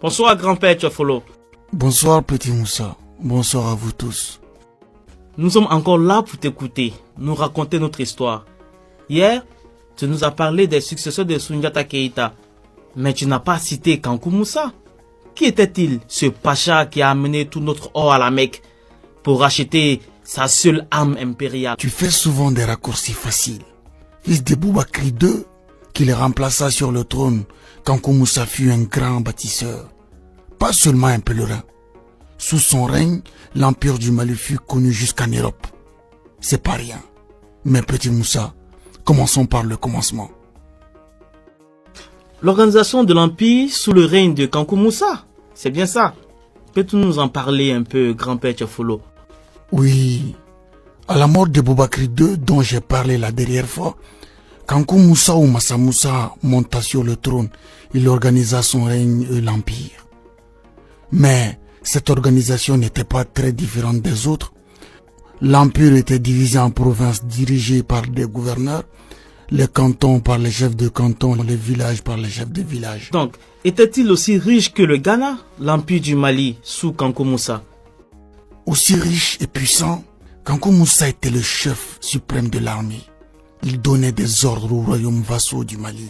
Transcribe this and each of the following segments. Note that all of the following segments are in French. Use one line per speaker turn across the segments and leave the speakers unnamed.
Bonsoir grand-père Tchofolo.
Bonsoir petit Moussa, bonsoir à vous tous.
Nous sommes encore là pour t'écouter, nous raconter notre histoire. Hier, tu nous as parlé des successeurs de Soundiata Keïta, mais tu n'as pas cité Kankou Moussa. Qui était-il, ce pacha qui a amené tout notre or à la Mecque pour racheter sa seule âme impériale?
Tu fais souvent des raccourcis faciles. Fils de Boubakri II, qui le remplaça sur le trône, Kankou Moussa fut un grand bâtisseur, pas seulement un pèlerin. Sous son règne, l'empire du Mali fut connu jusqu'en Europe. C'est pas rien. Mais petit Moussa, commençons par le commencement.
L'organisation de l'empire sous le règne de Kankou Moussa, c'est bien ça. Peux-tu nous en parler un peu, grand-père Tchofolo?
Oui, à la mort de Boubakri II, dont j'ai parlé la dernière fois, Kankou Moussa ou Massa Moussa monta sur le trône. Il organisa son règne et l'empire. Mais cette organisation n'était pas très différente des autres. L'empire était divisé en provinces dirigées par des gouverneurs, les cantons par les chefs de canton, les villages par les chefs de village.
Donc, était-il aussi riche que le Ghana, l'empire du Mali, sous Kankou Moussa?
Aussi riche et puissant, Kankou Moussa était le chef suprême de l'armée. Il donnait des ordres aux royaumes vassaux du Mali,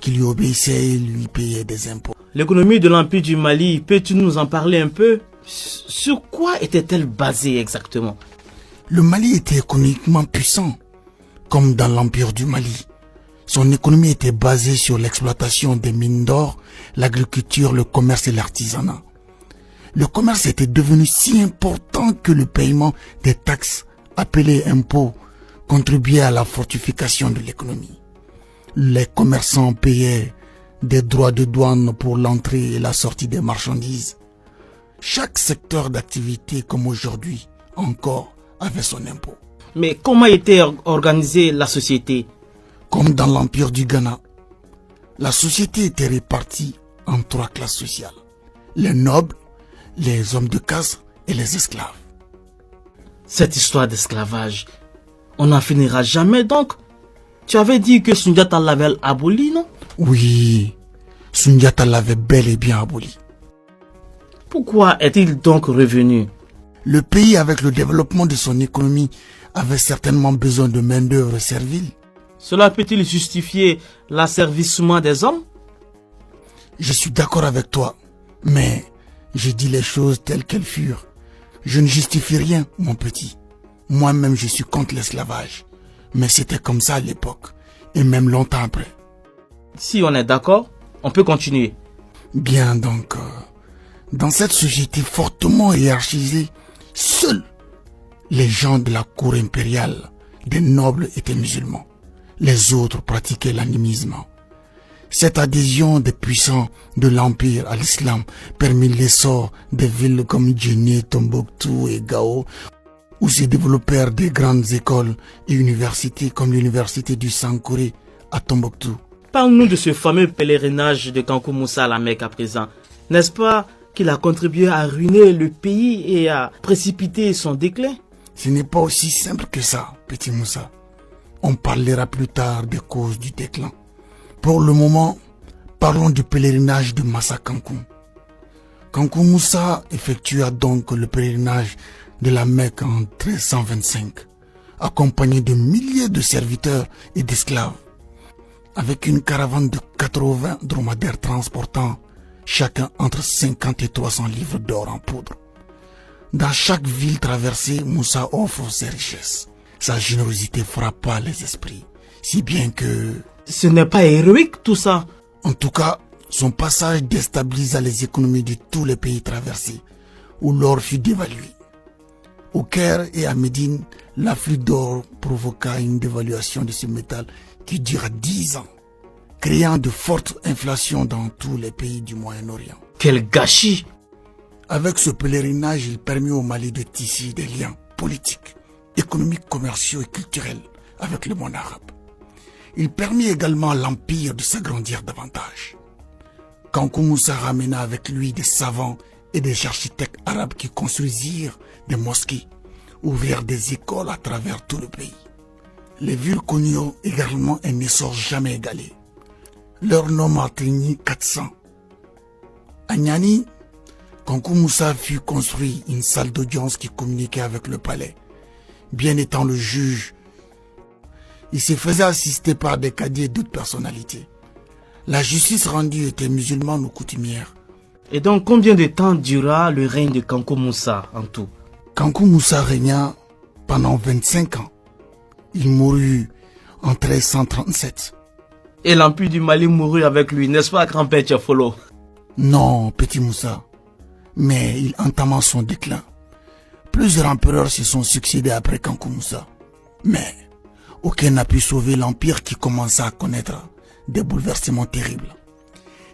qui lui obéissaient et lui payaient des impôts.
L'économie de l'empire du Mali, peux-tu nous en parler un peu? Sur quoi était-elle basée exactement?
Le Mali était économiquement puissant, comme dans l'empire du Mali. Son économie était basée sur l'exploitation des mines d'or, l'agriculture, le commerce et l'artisanat. Le commerce était devenu si important que le paiement des taxes, appelées impôts, contribuait à la fortification de l'économie. Les commerçants payaient des droits de douane pour l'entrée et la sortie des marchandises. Chaque secteur d'activité, comme aujourd'hui encore, avait son impôt.
Mais comment était organisée la société?
Comme dans l'empire du Ghana, la société était répartie en 3 classes sociales. Les nobles, les hommes de caste et les esclaves.
Cette histoire d'esclavage, on n'en finira jamais donc. Tu avais dit que Soundiata l'avait aboli, non?
Oui, Soundiata l'avait bel et bien aboli.
Pourquoi est-il donc revenu?
Le pays, avec le développement de son économie, avait certainement besoin de main-d'œuvre servile.
Cela peut-il justifier l'asservissement des hommes?
Je suis d'accord avec toi, mais je dis les choses telles qu'elles furent. Je ne justifie rien, mon petit. Moi-même, je suis contre l'esclavage. Mais c'était comme ça à l'époque, et même longtemps après.
Si on est d'accord, on peut continuer.
Bien donc, dans cette société fortement hiérarchisée, seuls les gens de la cour impériale, des nobles, étaient musulmans. Les autres pratiquaient l'animisme. Cette adhésion des puissants de l'Empire à l'islam permit l'essor des villes comme Djenné, Tombouctou et Gao, où se développèrent des grandes écoles et universités comme l'université du Sankouré à Tombouctou.
Parle-nous de ce fameux pèlerinage de Kankou Moussa à la Mecque à présent. N'est-ce pas qu'il a contribué à ruiner le pays et à précipiter son déclin?
Ce n'est pas aussi simple que ça, petit Moussa. On parlera plus tard des causes du déclin. Pour le moment, parlons du pèlerinage de Massa Kankou. Kankou Moussa effectua donc le pèlerinage de la Mecque en 1325, accompagné de milliers de serviteurs et d'esclaves, avec une caravane de 80 dromadaires transportant chacun entre 50 et 300 livres d'or en poudre. Dans chaque ville traversée, Moussa offre ses richesses. Sa générosité frappa les esprits, si bien que...
Ce n'est pas héroïque tout ça.
En tout cas, son passage déstabilisa les économies de tous les pays traversés, où l'or fut dévalué. Au Caire et à Médine, l'afflux d'or provoqua une dévaluation de ce métal qui dura 10 ans, créant de fortes inflations dans tous les pays du Moyen-Orient.
Quel gâchis!
Avec ce pèlerinage, il permit au Mali de tisser des liens politiques, économiques, commerciaux et culturels avec le monde arabe. Il permit également à l'Empire de s'agrandir davantage. Kankou Moussa ramena avec lui des savants et des architectes arabes qui construisirent des mosquées, ouvrirent des écoles à travers tout le pays. Les villes connurent également un essor jamais égalé. Leur nom atteignit 400. À Niani, Kankou Moussa fut construit une salle d'audience qui communiquait avec le palais. Bien étant le juge, il se faisait assister par des cadis et d'autres personnalités. La justice rendue était musulmane ou coutumière.
Et donc, combien de temps dura le règne de Kankou Moussa en tout?
Kankou Moussa régna pendant 25 ans. Il mourut en 1337.
Et l'Empire du Mali mourut avec lui, n'est-ce pas, grand-père Tchafolo?
Non, petit Moussa, mais il entama son déclin. Plusieurs empereurs se sont succédés après Kankou Moussa. Mais aucun n'a pu sauver l'empire qui commença à connaître des bouleversements terribles.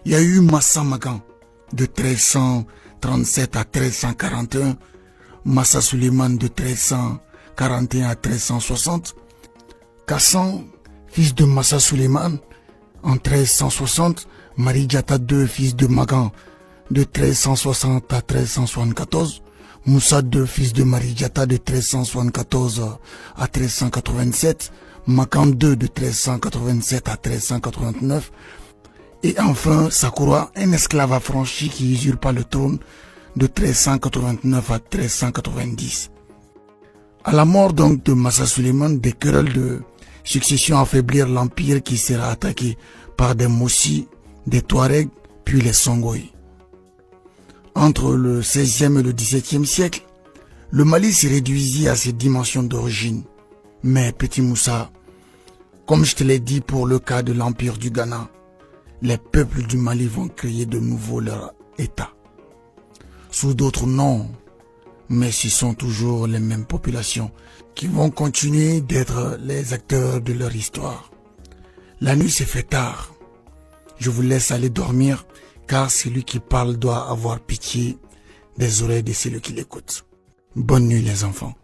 Il y a eu Massa Magan de 1337 à 1341, Massa Suleiman de 1341 à 1360, Kassan, fils de Massa Suleiman, en 1360, Marijata II, fils de Magan, de 1360 à 1374, Moussa II, fils de Marijata, de 1374 à 1387, Makan II, de 1387 à 1389, et enfin Sakura, un esclave affranchi qui usurpa le trône de 1389 à 1390. À la mort donc de Massa Suleiman, des querelles de succession affaiblirent l'empire qui sera attaqué par des Mossi, des Touaregs, puis les Songhai. Entre le XVIe et le XVIIe siècle, le Mali se réduisit à ses dimensions d'origine. Mais petit Moussa, comme je te l'ai dit pour le cas de l'empire du Ghana, les peuples du Mali vont créer de nouveau leur État. Sous d'autres noms, mais ce sont toujours les mêmes populations qui vont continuer d'être les acteurs de leur histoire. La nuit s'est fait tard. Je vous laisse aller dormir, car celui qui parle doit avoir pitié des oreilles de celui qui l'écoute. Bonne nuit les enfants.